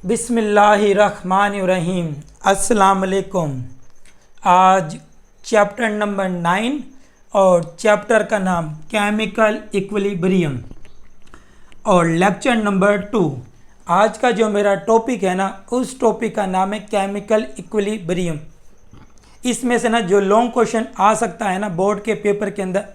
बिस्मिल्लाहिर्रहमानिर्रहीम। अस्सलाम वालेकुम। आज चैप्टर नंबर 9 और चैप्टर का नाम केमिकल इक्विलिब्रियम और लेक्चर नंबर 2। आज का जो मेरा टॉपिक है ना, उस टॉपिक का नाम है केमिकल इक्विलिब्रियम। इसमें से ना जो लॉन्ग क्वेश्चन आ सकता है ना बोर्ड के पेपर के अंदर,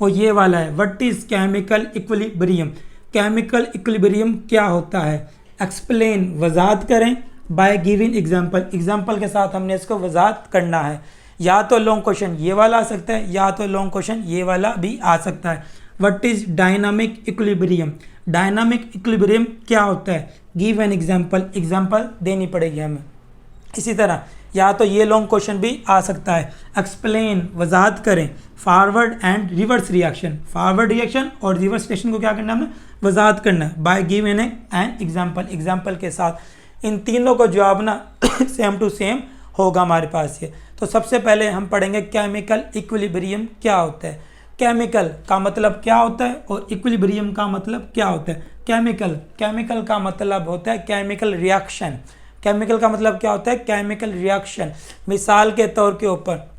वो ये वाला है, what is chemical equilibrium. Chemical equilibrium क्या होता है, एक्सप्लेन, वजाहत करें, बाय गिविंग एग्जांपल। एग्जांपल के साथ हमने इसको वजाहत करना है। या तो लॉन्ग क्वेश्चन ये वाला आ सकता है, या तो लॉन्ग क्वेश्चन ये वाला भी आ सकता है। What is dynamic equilibrium. Dynamic equilibrium क्या होता है, गिव एन एग्जांपल। एग्जांपल देनी पड़ेगी हमें। इसी तरह या तो ये लॉन्ग क्वेश्चन भी आ सकता है, एक्सप्लेन, वजाहत करें, forward and reverse reaction. Forward reaction और रिवर्स रिएक्शन को क्या करना है, हमें वजाहत करना है, by give an example. Example के साथ इन तीनों को जवाब ना सेम टू सेम होगा हमारे पास ये। तो सबसे पहले हम पढ़ेंगे केमिकल इक्विलिब्रियम क्या होता है। केमिकल का मतलब क्या होता है और इक्विलिब्रियम का मतलब क्या होता है। केमिकल का मतलब होता है केमिकल रिएक्शन। केमिकल का मतलब क्या होता है, केमिकल रिएक्शन। मिसाल के तौर के ऊपर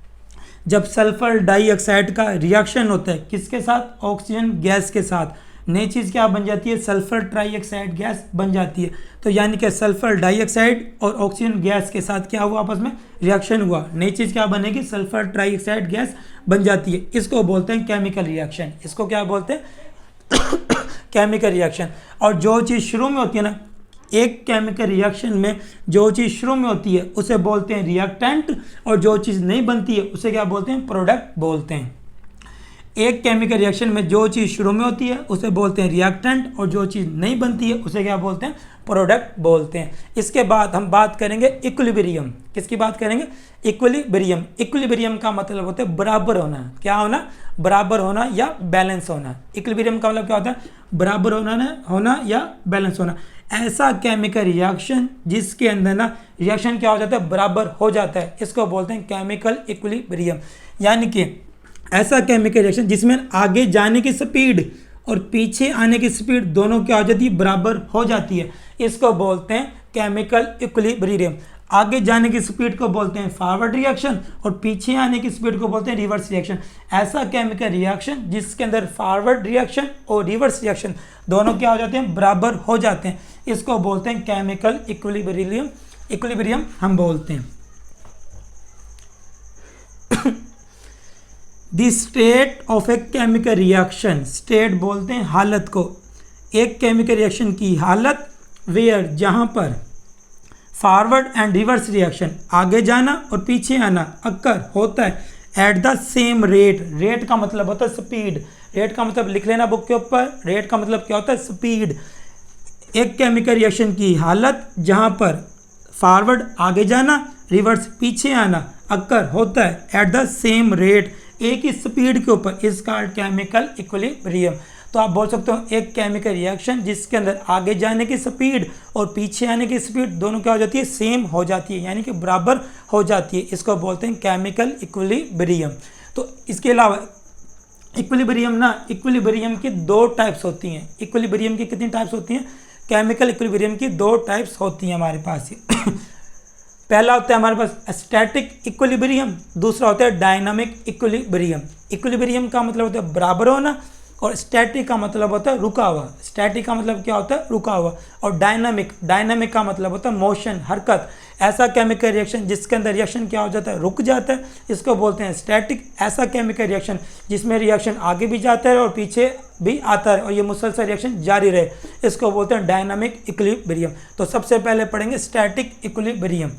जब सल्फर डाइऑक्साइड का रिएक्शन होता है किसके साथ, ऑक्सीजन गैस के साथ, नई चीज़ क्या बन जाती है, सल्फर ट्राइऑक्साइड गैस बन जाती है। तो यानी कि सल्फर डाइऑक्साइड और ऑक्सीजन गैस के साथ क्या हुआ, आपस में रिएक्शन हुआ, नई चीज़ क्या बनेगी, सल्फर ट्राइऑक्साइड गैस बन जाती है। इसको बोलते हैं केमिकल रिएक्शन। इसको क्या बोलते हैं, केमिकल रिएक्शन। और जो चीज़ शुरू में होती है ना, एक केमिकल रिएक्शन में जो चीज़ शुरू में होती है उसे बोलते हैं रिएक्टेंट, और जो चीज़ नहीं बनती है उसे क्या बोलते हैं, प्रोडक्ट बोलते हैं। एक केमिकल रिएक्शन में जो चीज़ शुरू में होती है उसे बोलते हैं रिएक्टेंट, और जो चीज़ नहीं बनती है उसे क्या बोलते हैं, प्रोडक्ट बोलते हैं। इसके बाद हम बात करेंगे इक्विलिब्रियम। किसकी बात करेंगे, इक्विलिब्रियम। इक्विलिब्रियम का मतलब होता है बराबर होना। क्या होना, बराबर होना या बैलेंस होना। इक्विलिब्रियम का मतलब क्या होता है, बराबर होना या बैलेंस होना। ऐसा केमिकल रिएक्शन जिसके अंदर ना रिएक्शन क्या हो जाता है, बराबर हो जाता है, इसको बोलते हैं केमिकल इक्विलिब्रियम। यानी कि ऐसा केमिकल रिएक्शन जिसमें आगे जाने की स्पीड और पीछे आने की स्पीड दोनों क्या हो जाती है, बराबर हो जाती है, इसको बोलते हैं केमिकल इक्विलिब्रियम। आगे जाने की स्पीड को बोलते हैं फॉरवर्ड रिएक्शन और पीछे आने की स्पीड को बोलते हैं रिवर्स रिएक्शन। ऐसा केमिकल रिएक्शन जिसके अंदर फॉरवर्ड रिएक्शन और रिवर्स रिएक्शन दोनों क्या हो जाते हैं, बराबर हो जाते हैं, इसको बोलते हैं केमिकल इक्विलिब्रियम हम बोलते हैं। The state of a chemical reaction, state बोलते हैं हालत को, एक केमिकल रिएक्शन की हालत, वेयर जहाँ पर फॉरवर्ड एंड रिवर्स रिएक्शन आगे जाना और पीछे आना अक्कर होता है at the same rate. Rate का मतलब होता है स्पीड। रेट का मतलब लिख लेना बुक के ऊपर, रेट का मतलब क्या होता है, स्पीड। एक केमिकल रिएक्शन की हालत जहाँ पर फॉरवर्ड आगे जाना, रिवर्स पीछे आना अक्कर होता है एट द सेम रेट, एक ही स्पीड के ऊपर, इज कॉल्ड केमिकल इक्विलिब्रियम। तो आप बोल सकते हो एक केमिकल रिएक्शन जिसके अंदर आगे जाने की स्पीड और पीछे आने की स्पीड दोनों क्या हो जाती है, सेम हो जाती है, यानी कि बराबर हो जाती है, इसको बोलते हैं केमिकल इक्विलिब्रियम। तो इसके अलावा इक्विलिब्रियम की दो टाइप्स होती हैं। इक्विलिब्रियम की कितनी टाइप्स होती हैं, केमिकल इक्विलिब्रियम की दो टाइप्स होती हैं हमारे पास। पहला होता है हमारे पास स्टैटिक इक्विलिब्रियम, दूसरा होता है डायनामिक इक्विलिब्रियम। इक्विलिब्रियम का मतलब होता है बराबर होना और स्टैटिक का मतलब होता है रुका हुआ। स्टैटिक का मतलब क्या होता है, रुका हुआ। और डायनामिक का मतलब होता है मोशन, हरकत। ऐसा केमिकल रिएक्शन जिसके अंदर रिएक्शन क्या हो जाता है, रुक जाता है, इसको बोलते हैं स्टैटिक। ऐसा केमिकल रिएक्शन जिसमें रिएक्शन आगे भी जाता है और पीछे भी आता है और ये मुसलसल रिएक्शन जारी रहे, इसको बोलते हैं डायनामिक इक्विलिब्रियम। तो सबसे पहले पढ़ेंगे static equilibrium.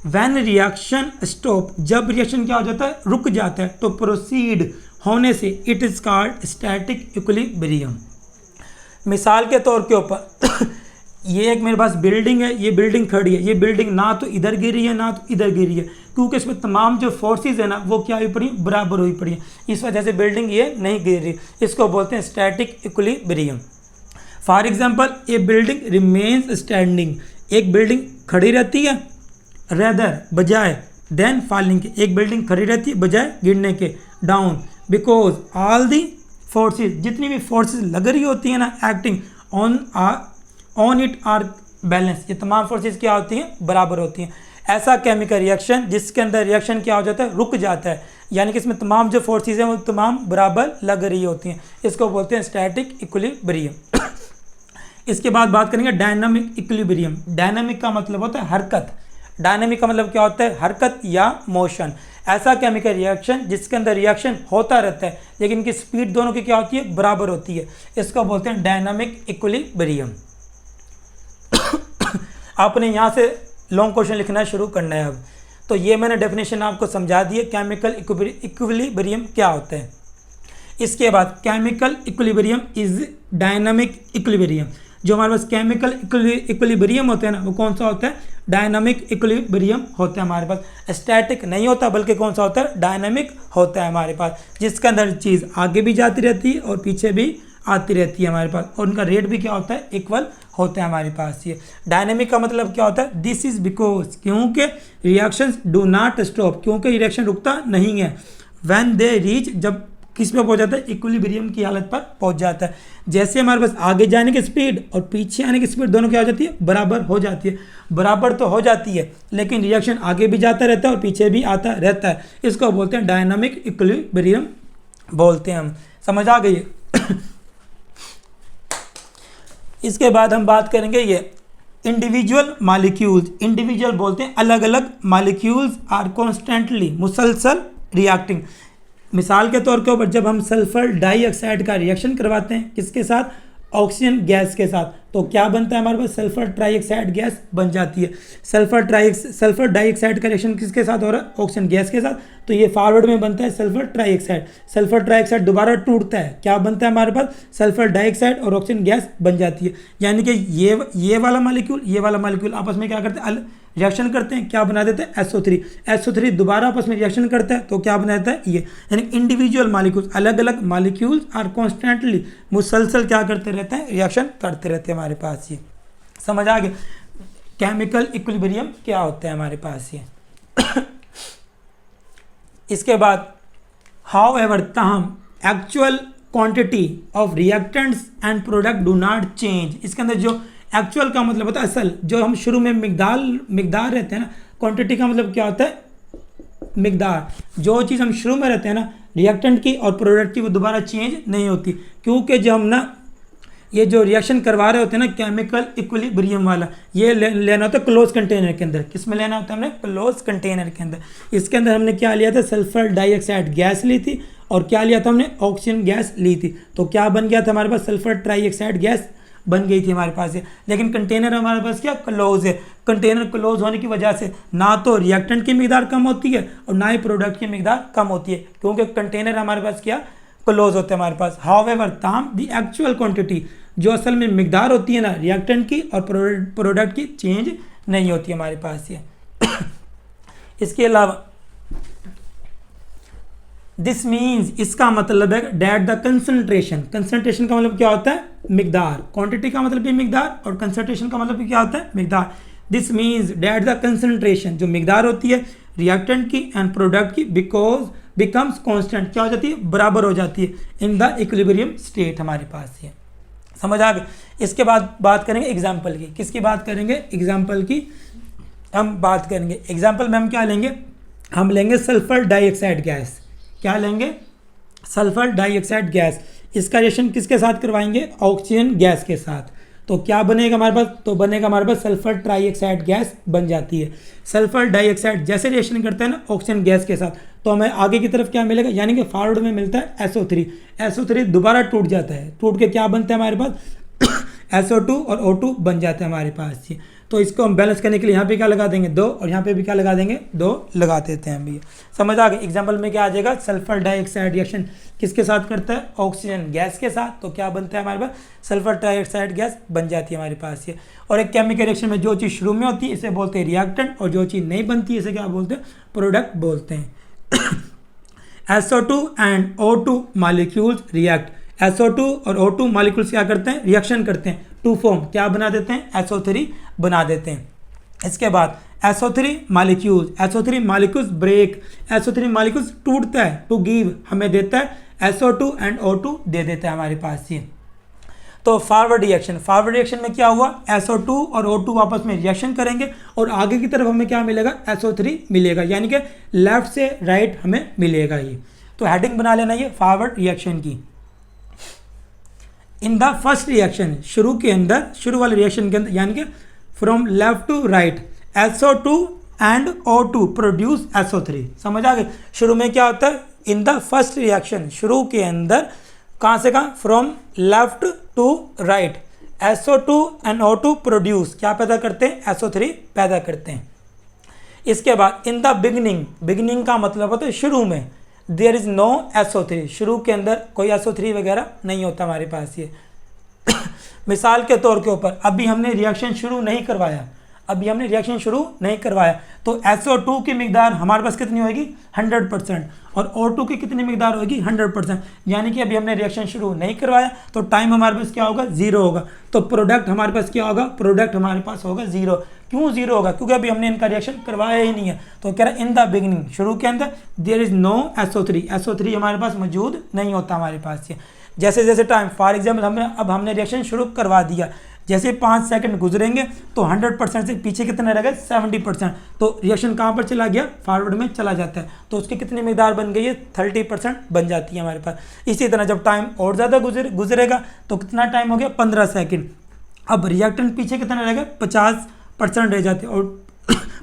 When reaction stop, जब रिएक्शन क्या हो जाता है, रुक जाता है, तो प्रोसीड होने से it is called static equilibrium. मिसाल के तौर के ऊपर ये एक मेरे पास बिल्डिंग है, ये बिल्डिंग खड़ी है, ये बिल्डिंग ना तो इधर गिरी है ना तो इधर गिरी है, क्योंकि इसमें तमाम जो फोर्सेस है ना वो क्या हुई पड़ी, बराबर हुई पड़ी है, इस वजह से बिल्डिंग ये नहीं गिर रही, इसको बोलते हैं static equilibrium. For example A building remains standing, एक बिल्डिंग खड़ी रहती है, रेदर बजाय देन फॉलिंग के, एक बिल्डिंग खड़ी रहती है बजाय गिरने के, down because all the forces, जितनी भी फोर्सेस लग रही होती है ना acting on it are balance, ये तमाम फोर्सेस क्या होती हैं, बराबर होती हैं। ऐसा केमिकल रिएक्शन जिसके अंदर रिएक्शन क्या हो जाता है, रुक जाता है, यानी कि इसमें तमाम जो फोर्सेस हैं वो तमाम बराबर लग रही होती हैं, इसको बोलते हैं स्टैटिक इक्विलिब्रियम। इसके बाद बात करेंगे डायनामिक इक्विलिब्रियम। डायनामिक का मतलब होता है हरकत, डायनामिक का मतलब क्या होता है, हरकत या मोशन। ऐसा केमिकल रिएक्शन जिसके अंदर रिएक्शन होता रहता है लेकिन इनकी स्पीड दोनों की क्या होती है, बराबर होती है, इसको बोलते हैं डायनामिक इक्विलिब्रियम। आपने यहाँ से लॉन्ग क्वेश्चन लिखना शुरू करना है अब। तो ये मैंने डेफिनेशन आपको समझा दी है, केमिकल इक्विलिब्रियम क्या होता है। इसके बाद chemical equilibrium is dynamic equilibrium. जो हमारे पास केमिकल इक्विलिब्रियम होते हैं ना, वो कौन सा होता है, डायनामिक इक्विलिब्रियम होता है हमारे पास। स्टैटिक नहीं होता बल्कि कौन सा होता है, डायनामिक होता है हमारे पास, जिसके अंदर चीज़ आगे भी जाती रहती है और पीछे भी आती रहती है हमारे पास, और उनका रेट भी क्या होता है, इक्वल होता है हमारे पास। ये डायनेमिक का मतलब क्या होता है, दिस इज बिकॉज, क्योंकि रिएक्शंस डू नॉट स्टॉप, क्योंकि रिएक्शन रुकता नहीं है, व्हेन दे रीच, जब किस पे पहुंच जाता है, इक्विलिब्रियम की हालत पर पहुंच जाता है। जैसे हमारे पास आगे जाने की स्पीड और पीछे आने की स्पीड दोनों क्या हो जाती है, बराबर हो जाती है। बराबर तो हो जाती है लेकिन रिएक्शन आगे भी जाता रहता है और पीछे भी आता रहता है, इसको बोलते हैं डायनामिक इक्विलिब्रियम बोलते हैं हम। समझ आ गई? इसके बाद हम बात करेंगे ये इंडिविजुअल मॉलिक्यूल्स। इंडिविजुअल बोलते हैं अलग अलग, मॉलिक्यूल्स आर कॉन्स्टेंटली, मुसलसल रिएक्टिंग। मिसाल के तौर के ऊपर जब हम सल्फर डाइऑक्साइड का रिएक्शन करवाते हैं किसके साथ, ऑक्सीजन गैस के साथ, तो क्या बनता है हमारे पास, सल्फर ट्राइऑक्साइड गैस बन जाती है। सल्फर डाइऑक्साइड का रिएक्शन किसके साथ हो रहा है, ऑक्सीजन गैस के साथ, तो ये फॉरवर्ड में बनता है सल्फर ट्राइऑक्साइड। सल्फर ट्राइऑक्साइड दोबारा टूटता है, क्या बनता है हमारे पास, सल्फर डाइऑक्साइड और ऑक्सीजन गैस बन जाती है। यानी कि ये वाला मॉलिक्यूल, ये वाला मॉलिक्यूल आपस में क्या करते हैं, रिएक्शन करते हैं, क्या बना देते हैं, SO3। SO3 दोबारा आपस में रिएक्शन करता है तो क्या बना देता है ये। यानी इंडिविजुअल मॉलिक्यूल्स, अलग अलग मॉलिक्यूल्स आर कॉन्स्टेंटली, मुसलसल क्या करते रहते हैं, रिएक्शन करते रहते हैं हमारे पास। ये समझ आ गया केमिकल इक्विलिब्रियम क्या होता है हमारे पास ये। इसके बाद हाउ एवर, ताहम, actual quantity of reactants and product do not change. इसके अंदर जो एक्चुअल का मतलब होता है असल, जो हम शुरू में मिकदार रहते हैं ना, क्वांटिटी का मतलब क्या होता है, मिकदार। जो चीज़ हम शुरू में रहते हैं ना रिएक्टेंट की और प्रोडक्ट की, वो दोबारा चेंज नहीं होती, क्योंकि जब हम ना ये जो रिएक्शन करवा रहे होते हैं ना केमिकल इक्विलिब्रियम वाला, ये लेना होता है क्लोज कंटेनर के अंदर। किस में लेना होता है हमने, क्लोज कंटेनर के अंदर। इसके अंदर हमने क्या लिया था, सल्फर डाइऑक्साइड गैस ली थी और क्या लिया था हमने, ऑक्सीजन गैस ली थी। तो क्या बन गया था हमारे पास, सल्फर ट्राइऑक्साइड गैस बन गई थी हमारे पास ये। लेकिन कंटेनर हमारे पास क्या, क्लोज है। कंटेनर क्लोज होने की वजह से ना तो रिएक्टेंट की मिकदार कम होती है और ना ही प्रोडक्ट की मिकदार कम होती है, क्योंकि कंटेनर हमारे पास क्या, क्लोज होते हैं हमारे पास। हाउएवर, ताहम द एक्चुअल क्वांटिटी, जो असल में मिकदार होती है ना रिएक्टेंट की और प्रोडक्ट की, चेंज नहीं होती हमारे पास ये। इसके अलावा दिस मीन्स, इसका मतलब है डैट द कंसंट्रेशन। कंसंट्रेशन का मतलब क्या होता है, मिकदार। क्वांटिटी का मतलब भी मिकदार और कंसंट्रेशन का मतलब भी क्या होता है, मिकदार। This means that the concentration, जो मिकदार होती है रिएक्टेंट की एंड प्रोडक्ट की, बिकॉज बिकम्स कांस्टेंट, क्या हो जाती है, बराबर हो जाती है, इन द इक्विलिब्रियम स्टेट हमारे पास ये। समझ आ गए? इसके बाद बात करेंगे एग्जाम्पल की। किसकी बात करेंगे, एग्जाम्पल की हम बात करेंगे। एग्जाम्पल में हम क्या लेंगे, हम लेंगे सल्फर डाइऑक्साइड गैस। क्या लेंगे, सल्फर डाइऑक्साइड गैस। इसका रिएक्शन किसके साथ करवाएंगे, ऑक्सीजन गैस के साथ। तो क्या बनेगा हमारे पास, तो बनेगा हमारे पास सल्फर ट्राइऑक्साइड गैस बन जाती है। सल्फर डाइऑक्साइड जैसे रिएक्शन करता है ना ऑक्सीजन गैस के साथ, तो हमें आगे की तरफ क्या मिलेगा, यानी कि फॉरवर्ड में मिलता है SO3। SO3 दोबारा टूट जाता है, टूट के क्या बनता है हमारे पास SO2 और O2 बन जाता है हमारे पास ये। तो इसको हम बैलेंस करने के लिए यहाँ पे क्या लगा देंगे, 2, और यहाँ पे भी क्या लगा देंगे, 2 लगा देते हैं भैया। समझ आ गए? एग्जाम्पल में क्या आ जाएगा, सल्फर डाइऑक्साइड रिएक्शन किसके साथ करता है, ऑक्सीजन गैस के साथ, तो क्या बनता है हमारे पास, सल्फर डाइऑक्साइड गैस बन जाती है हमारे पास ये। और एक केमिकल रिएक्शन में जो चीज़ शुरू में होती है इसे बोलते हैं रिएक्टेंट, और जो चीज़ नहीं बनती है इसे क्या बोलते हैं, प्रोडक्ट बोलते हैं। SO2 and O2 molecules react. SO2 और O2 मॉलिक्यूल्स क्या करते हैं, रिएक्शन करते हैं टू फॉर्म, क्या बना देते हैं, SO3 बना देते हैं। इसके बाद SO3 molecules break. SO3 molecules टूटता है, टू गिव हमें देता है SO2 एंड O2 दे देता है हमारे पास ये। तो फॉरवर्ड रिएक्शन में क्या हुआ, SO2 और O2 आपस में रिएक्शन करेंगे और आगे की तरफ हमें क्या मिलेगा, SO3 मिलेगा, यानी कि लेफ्ट से राइट हमें मिलेगा ये। तो हेडिंग बना लेना ये फॉरवर्ड रिएक्शन की। इन द फर्स्ट रिएक्शन, शुरू वाले रिएक्शन के अंदर, यानी कि from left to right, SO2 and O2 produce SO3। समझ आ गए। शुरू में क्या होता है, इन द फर्स्ट रिएक्शन, शुरू के अंदर कहाँ से कहाँ, from left to right, SO2 and O2 produce क्या पैदा करते हैं, SO3 पैदा करते हैं। इसके बाद इन द बिगिनिंग का मतलब होता है शुरू में, देयर इज नो SO3, शुरू के अंदर कोई SO3 वगैरह नहीं होता हमारे पास ये। मिसाल के तौर के ऊपर अभी हमने रिएक्शन शुरू नहीं करवाया, तो SO2 की मिकदार हमारे पास कितनी होगी, 100%, और O2 की कितनी मिकदार होगी, 100%, यानी कि अभी हमने रिएक्शन शुरू नहीं करवाया तो टाइम हमारे पास क्या होगा, 0 होगा। तो प्रोडक्ट हमारे पास क्या होगा, प्रोडक्ट हमारे पास होगा 0। क्यों 0 होगा, क्योंकि अभी हमने इनका रिएक्शन करवाया ही नहीं है। तो कह रहा है इन द बिगिनिंग, शुरू के अंदर, देयर इज नो SO3 हमारे पास मौजूद नहीं होता हमारे पास ये। जैसे जैसे टाइम, फॉर एग्जाम्पल हमने रिएक्शन शुरू करवा दिया, जैसे 5 सेकंड गुजरेंगे तो 100% से पीछे कितना रहेगा, 70%, तो रिएक्शन कहाँ पर चला गया, फॉरवर्ड में चला जाता है। तो उसकी कितनी मिकदार बन गई है, 30% बन जाती है हमारे पास। इसी तरह जब टाइम और ज़्यादा गुजरेगा तो कितना टाइम हो गया, 15 सेकंड। अब रिएक्टेंट पीछे कितना रहेगा, 50% रह जाते हैं, और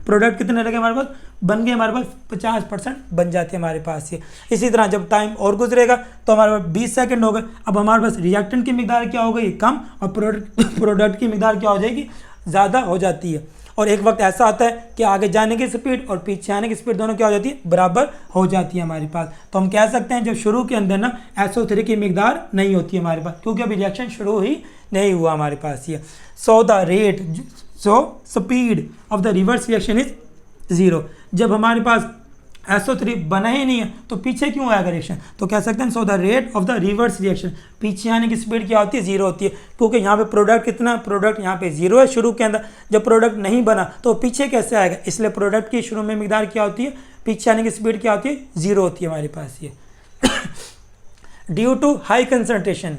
प्रोडक्ट कितने रह गए हमारे पास, बन गए हमारे पास 50% बन जाते हैं हमारे पास ये। इसी तरह जब टाइम और गुजरेगा तो हमारे पास 20 सेकंड हो गए। अब हमारे पास रिएक्टेंट की मिकदार क्या हो गई, कम, और प्रोडक्ट की मिकदार क्या हो जाएगी, ज़्यादा हो जाती है। और एक वक्त ऐसा आता है कि आगे जाने की स्पीड और पीछे आने की स्पीड दोनों क्या हो जाती है, बराबर हो जाती है हमारे पास। तो हम कह सकते हैं जब शुरू के अंदर ना SO3 की मिकदार नहीं होती हमारे पास, क्योंकि अभी रिएक्शन शुरू ही नहीं हुआ हमारे पास ये। So speed of the reverse reaction is 0। जब हमारे पास SO3 बना ही नहीं है तो पीछे क्यों आएगा रिएक्शन, तो कह सकते हैं so the rate of the reverse reaction, पीछे आने की स्पीड क्या होती है, 0 होती है, क्योंकि यहाँ पे प्रोडक्ट कितना, प्रोडक्ट यहाँ पे 0 है शुरू के अंदर। जब प्रोडक्ट नहीं बना तो पीछे कैसे आएगा, इसलिए प्रोडक्ट की शुरू में मिकदार क्या होती है, पीछे आने की स्पीड क्या होती है, 0 होती है हमारे पास ये। Due to high concentration,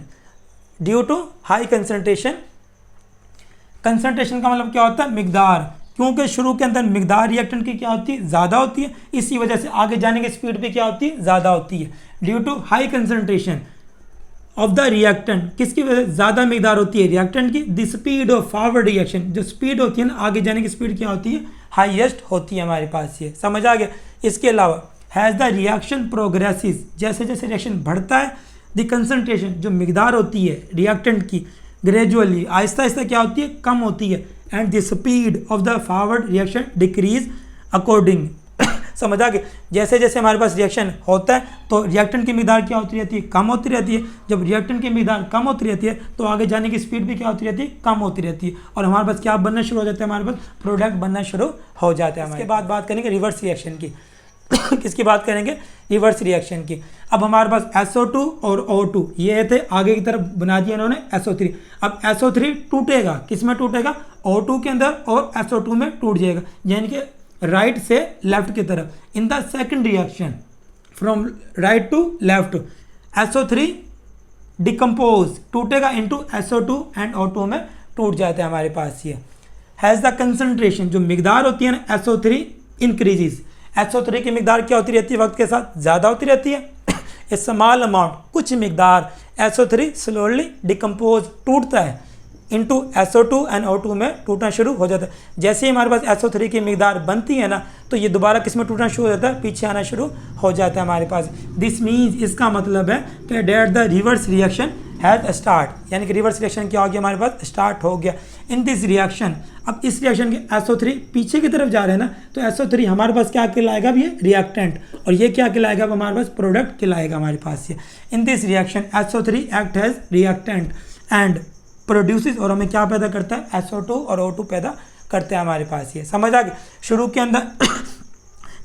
concentration का मतलब क्या होता है, मिकदार, क्योंकि शुरू के अंदर मिकदार रिएक्टेंट की क्या होती है, ज़्यादा होती है, इसी वजह से आगे जाने की स्पीड भी क्या होती है, ज़्यादा होती है। Due to high concentration of the reactant, किसकी वजह से ज़्यादा मिकदार होती है रिएक्टेंट की, the speed of forward reaction, जो स्पीड होती है ना आगे जाने की स्पीड क्या होती है, हाईएस्ट होती है हमारे पास ये। समझ आ गया। इसके अलावा हैज़ द रिएक्शन प्रोग्रेसिस, जैसे जैसे रिएक्शन बढ़ता है, द कंसंट्रेशन जो मिकदार होती है रिएक्टेंट की, ग्रेजुअली आहिस्ता आहिस्ता क्या होती है, कम होती है, and the speed of the forward reaction decrease according. समझ आ गया। जैसे जैसे हमारे पास रिएक्शन होता है तो रिएक्टेंट की मिकदार क्या होती रहती है, कम होती रहती है। जब रिएक्टेंट की मिकदार कम होती रहती है तो आगे जाने की स्पीड भी क्या होती रहती है, कम होती रहती है, और हमारे पास क्या बनना शुरू हो जाता है, हमारे पास प्रोडक्ट बनना शुरू हो जाता है। इसके बाद बात करेंगे रिवर्स रिएक्शन की। किसकी बात करेंगे, रिवर्स रिएक्शन की। अब हमारे पास SO2 और O2 ये थे, आगे की तरफ बना दिया इन्होंने SO3। अब SO3 टूटेगा, किस में टूटेगा, O2 के अंदर, और SO2 में टूट जाएगा, यानी कि राइट से लेफ्ट की तरफ। In the second reaction from right to left, SO3 decompose टूटेगा इनटू SO2 एंड O2 में टूट जाता है हमारे पास ये। हैज़ द कंसंट्रेशन, जो मिकदार होती है ना SO3 इंक्रीजेस, SO3 की मिकदार क्या होती रहती है, वक्त के साथ ज़्यादा होती रहती है। ए स्मॉल अमाउंट, कुछ मिकदार SO3 स्लोली डिकम्पोज टूटता है इनटू SO2 एंड O2 में टूटना शुरू हो जाता है। जैसे ही हमारे पास SO3 की मिकदार बनती है ना तो ये दोबारा किस में टूटना शुरू हो जाता है, पीछे आना शुरू हो जाता है हमारे पास। दिस मीन्स, इसका मतलब है कि that the reverse reaction has start, यानी कि रिवर्स रिएक्शन क्या हो गया, हमारे पास स्टार्ट हो गया। इन दिस रिएक्शन, अब इस रिएक्शन के SO3 पीछे की तरफ जा रहे हैं ना, तो SO3 हमारे पास क्या कहलाएगा, अब ये रिएक्टेंट, और ये क्या कहलाएगा, अब हमारे पास प्रोडक्ट कहलाएगा हमारे पास ये। In this reaction SO3 act as reactant and produces, और हमें क्या पैदा करता है, SO2 और O2 पैदा करते हैं हमारे पास ये। समझ आ गया। शुरू के अंदर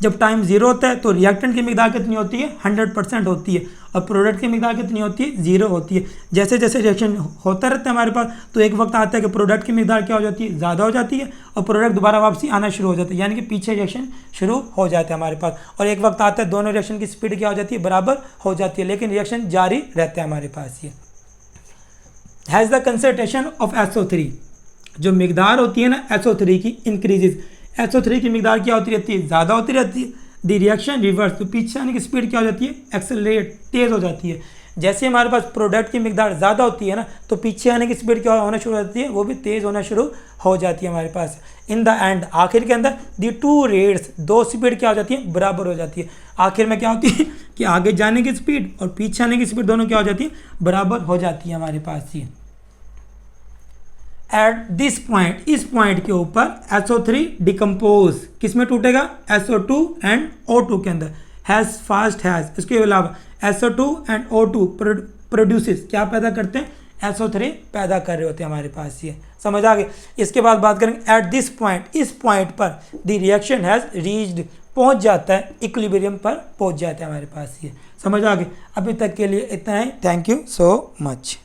जब टाइम 0 होता है तो रिएक्टेंट की मिकदार कितनी होती है, 100% होती है, और प्रोडक्ट की मिकदार कितनी होती है, 0 होती है। जैसे जैसे रिएक्शन होता रहता है हमारे पास तो एक वक्त आता है कि प्रोडक्ट की मिकदार क्या हो जाती है, ज़्यादा हो जाती है, और प्रोडक्ट दोबारा वापसी आना शुरू हो जाता है, यानी कि पीछे रिएक्शन शुरू हो जाता है हमारे पास। और एक वक्त आता है दोनों रिएक्शन की स्पीड क्या हो जाती है, बराबर हो जाती है, लेकिन रिएक्शन जारी रहता है हमारे पास ये। Has the concentration of SO3, जो मिकदार होती है ना SO3 की इंक्रीजेज, SO3 की मिकदार क्या होती रहती है, ज़्यादा होती रहती है, द रिएक्शन रिवर्स, तो पीछे आने की स्पीड क्या हो जाती है, एक्सेलरेट, तेज़ हो जाती है। जैसे हमारे पास प्रोडक्ट की मिकदार ज़्यादा होती है ना, तो पीछे आने की स्पीड क्या होना शुरू हो जाती है, वो भी तेज़ होना शुरू हो जाती है हमारे पास। इन द एंड, आखिर के अंदर, द टू रेट्स, दो स्पीड क्या हो जाती है, बराबर हो जाती है। आखिर में क्या होती है कि आगे जाने की स्पीड और पीछे आने की स्पीड दोनों क्या हो जाती है, बराबर हो जाती है हमारे पास ये। एट दिस पॉइंट, इस पॉइंट के ऊपर SO3 डिकम्पोज किस में टूटेगा, SO2 एंड O2 के अंदर। हैज़ फास्ट हैज़, इसके अलावा SO2 एंड O2 प्रोड्यूसेस, क्या पैदा करते हैं, SO3 पैदा कर रहे होते हैं हमारे पास ये। समझ आ गए। इसके बाद बात करेंगे एट दिस पॉइंट, इस पॉइंट पर द रिएक्शन हैज़ रीच्ड, पहुंच जाता है, इक्विलिब्रियम पर पहुंच जाता है हमारे पास ये। समझ आ गए। अभी तक के लिए इतना ही। Thank you so much.